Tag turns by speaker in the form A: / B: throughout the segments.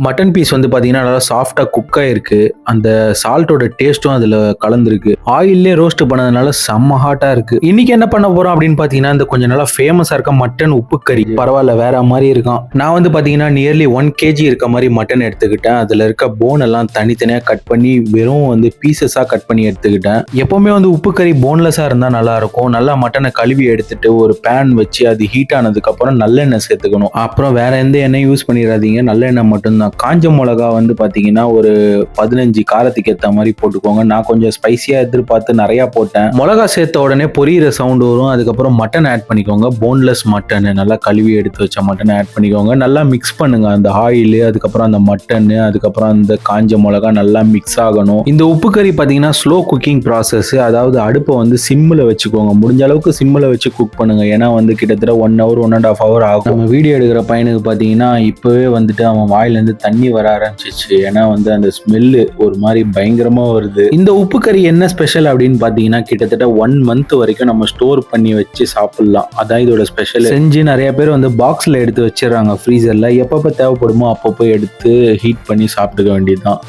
A: Mutton piece வந்து பார்த்தீங்கன்னா, நல்லா சாஃப்ட்டா குக் ஆயிருக்கு. அந்த சால்ட்டோட டேஸ்ட்டும் அதுல கலந்திருக்கு. ஆயில்லயே ரோஸ்ட் பண்ணதுனால செம்ம ஹாட்டா இருக்கு. இன்னைக்கு என்ன பண்ண போறோம் அப்படின்னு பார்த்தீங்கன்னா, இந்த கொஞ்சம் நல்லா ஃபேமஸா இருக்க மட்டன் உப்பு கறி. பரவால்ல வேற மாரி இருக்கான். நான் வந்து பார்த்தீங்கன்னா, நியர்லி 1 கேஜி இருக்க மாரி மட்டன் எடுத்துக்கிட்டேன். அதுல இருக்க போன் எல்லாம் தனித்தனியா கட் பண்ணி வெறும் வந்து பீசஸா கட் பண்ணி எடுத்துக்கிட்டேன். எப்பவுமே வந்து உப்பு கறி போன்லெஸ்ஸா இருந்தா நல்லா இருக்கும். நல்லா மட்டனை கழுவி எடுத்துட்டு ஒரு பேன் வச்சு அது ஹீட் ஆனதுக்கு அப்புறம் நல்லெண்ணெய் சேர்த்துக்கணும். அப்புறம் வேற எந்த எண்ணெயும் யூஸ் பண்ணிடாதீங்க. நல்லெண்ணெய் மட்டும் தான். காஞ்ச மிளகா வந்து பாத்தீங்கன்னா ஒரு 15 காரத்துக்கு ஏத்த மாதிரி போட்டுக்கோங்க. நான் கொஞ்சம் ஸ்பைசியா எதிர்பார்த்து நிறைய போட்டேன். மிளகா சேர்த்த உடனே பொரியிற சவுண்ட் வரும். அதுக்கப்புறம் மட்டன் ஆட் பண்ணிக்கோங்க. போன்லெஸ் மட்டன் நல்லா கழுவி எடுத்து வச்ச மட்டனை ஆட் பண்ணிக்கோங்க. நல்லா மிக்ஸ் பண்ணுங்க. அந்த ஆயில், அதுக்கப்புறம் அந்த மட்டன், அதுக்கப்புறம் அந்த காஞ்ச மிளகா நல்லா மிக்ஸ் ஆகணும். இந்த உப்பு கறி பாத்தீங்கன்னா ஸ்லோ குக்கிங் ப்ராசஸ். அதாவது அடுப்பை வந்து சிம்மில் வச்சுக்கோங்க. முடிஞ்ச அளவுக்கு சிம்மில் வச்சு குக் பண்ணுங்க. ஏன்னா வந்து கிட்டத்தட்ட 1 hour 1.5 hour ஆகும். நம்ம வீடியோ எடுக்கிற பையனுக்கு பாத்தீங்கன்னா இப்பவே வந்துட்டு அவன் வாயிலேருந்து தண்ணி வர ஆரம்பிச்சிச்சு. ஏன்னா வந்து அந்த ஸ்மெல்லு ஒரு மாதிரி பயங்கரமா வருது. இந்த உப்பு கறி என்ன ஸ்பெஷல் அப்படின்னு பாத்தீங்கன்னா கிட்டத்தட்ட 1 month வரைக்கும் நம்ம ஸ்டோர் பண்ணி வச்சு சாப்பிடலாம். அதான் இதோட ஸ்பெஷல். செஞ்சு நிறைய பேர் வந்து பாக்ஸ்ல எடுத்து வச்சிடறாங்க ஃப்ரீசர்ல. எப்பப்போ தேவைப்படுமோ அப்பப்போ எடுத்து ஹீட் பண்ணி சாப்பிட்டுக்க வேண்டியதுதான்.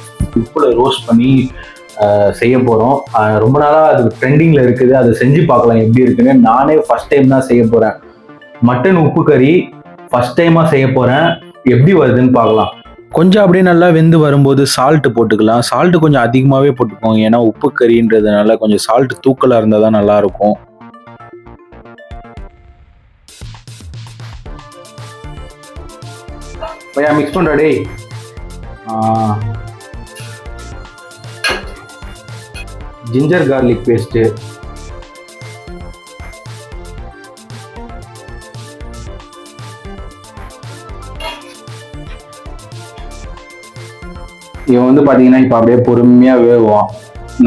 A: உப்புல ரோஸ்ட் பண்ணி செய்ய போறோம். ரொம்ப நாளா அது ட்ரெண்டிங்ல இருக்குது. அதை செஞ்சு பார்க்கலாம் எப்படி இருக்குன்னு. நானே ஃபர்ஸ்ட் டைம் தான் செய்ய போறேன். மட்டன் உப்பு கறி ஃபர்ஸ்ட் டைமா செய்ய போறேன். எப்படி வருதுன்னு பார்க்கலாம். கொஞ்சம் அப்படியே நல்லா வெந்து வரும்போது சால்ட் போட்டுக்கலாம். சால்ட் கொஞ்சம் அதிகமாகவே போட்டுக்கோங்க. ஏன்னா உப்பு கறின்றதுனால கொஞ்சம் சால்ட் தூக்கலாக இருந்தால் தான் நல்லா இருக்கும். மிக்ஸ் பண்ற டேய். ஜிஞ்சர் கார்லிக் பேஸ்ட்டு, இவன் வந்து பார்த்தீங்கன்னா இப்போ அப்படியே பொறுமையாக வேகுவான்.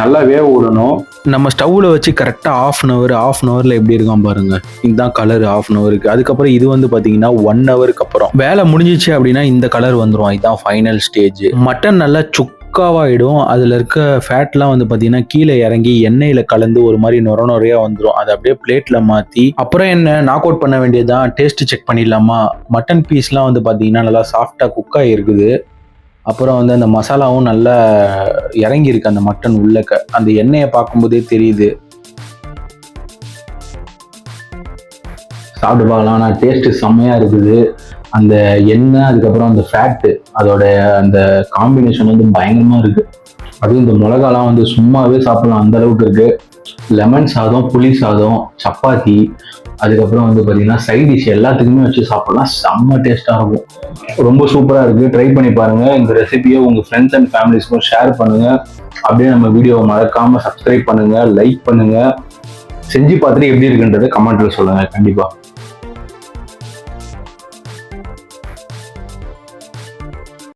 A: நல்லா வேக விடணும். நம்ம ஸ்டவ்வில் வச்சு கரெக்டாக half an hour எப்படி இருக்கான் பாருங்க. இதுதான் கலர் half an hourக்கு. அதுக்கப்புறம் இது வந்து பார்த்தீங்கன்னா 1 hourக்கு அப்புறம் வேலை முடிஞ்சிச்சு அப்படின்னா இந்த கலர் வந்துடும். இதுதான் ஃபைனல் ஸ்டேஜ். மட்டன் நல்லா சுக்காவாயிடும். அதில் இருக்க ஃபேட்லாம் வந்து பார்த்தீங்கன்னா கீழே இறங்கி எண்ணெயில் கலந்து ஒரு மாதிரி நுரையா வந்துடும். அதை அப்படியே பிளேட்டில் மாற்றி அப்புறம் என்ன நாக் அவுட் பண்ண வேண்டியதுதான். டேஸ்ட் செக் பண்ணிடலாமா. மட்டன் பீஸ்லாம் வந்து பார்த்தீங்கன்னா நல்லா சாஃப்டாக குக் ஆகிருக்குது. அப்புறம் வந்து அந்த மசாலாவும் நல்லா இறங்கியிருக்கு அந்த மட்டன் உள்ளக்க. அந்த எண்ணெயை பார்க்கும்போதே தெரியுது. சாப்பிட்டு பார்க்கலாம். ஆனால் டேஸ்ட்டு செம்மையாக இருக்குது. அந்த எண்ணெய் அதுக்கப்புறம் அந்த ஃபேட்டு அதோட அந்த காம்பினேஷன் வந்து பயங்கரமாக இருக்குது. அதுவும் இந்த மிளகாலாம் வந்து சும்மாவே சாப்பிடலாம் அந்த அளவுக்கு இருக்குது. லெமன் சாதம், புளி சாதம், சப்பாத்தி, அதுக்கப்புறம் வந்து பார்த்தீங்கன்னா சைட் டிஷ் எல்லாத்துக்குமே வச்சு சாப்பிடலாம். செம்ம டேஸ்ட்டாக இருக்கும். ரொம்ப சூப்பராக இருக்குது. ட்ரை பண்ணி பாருங்கள். இந்த ரெசிபியை உங்கள் ஃப்ரெண்ட்ஸ் அண்ட் ஃபேமிலிஸ்க்கும் ஷேர் பண்ணுங்கள். அப்படியே நம்ம வீடியோவை மறக்காமல் சப்ஸ்கிரைப் பண்ணுங்கள், லைக் பண்ணுங்கள். செஞ்சு பார்த்துட்டு எப்படி இருக்குன்றதை கமெண்ட்டில் சொல்லுங்கள் கண்டிப்பாக.